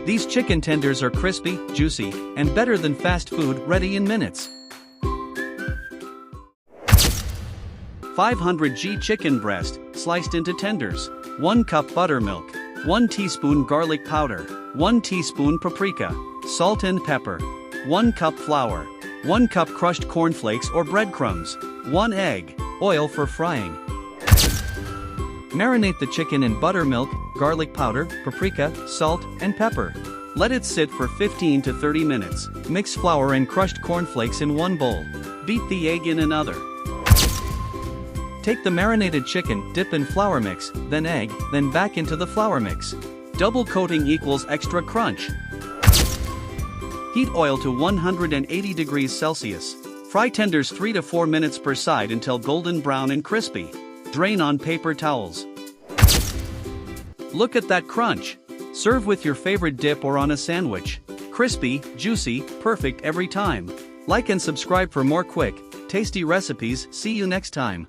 These chicken tenders are crispy, juicy, and better than fast food, ready in minutes. 500g chicken breast, sliced into tenders. 1 cup buttermilk. 1 teaspoon garlic powder. 1 teaspoon paprika. Salt and pepper. 1 cup flour. 1 cup crushed cornflakes or breadcrumbs. 1 egg. Oil for frying. Marinate the chicken in buttermilk, garlic powder, paprika, salt, and pepper. Let it sit for 15 to 30 minutes. Mix flour and crushed cornflakes in one bowl. Beat the egg in another. Take the marinated chicken, dip in flour mix, then egg, then back into the flour mix. Double coating equals extra crunch. Heat oil to 180 degrees Celsius. Fry tenders 3 to 4 minutes per side until golden brown and crispy. Drain on paper towels. Look at that crunch! Serve with your favorite dip or on a sandwich. Crispy, juicy, perfect every time. Like and subscribe for more quick, tasty recipes. See you next time.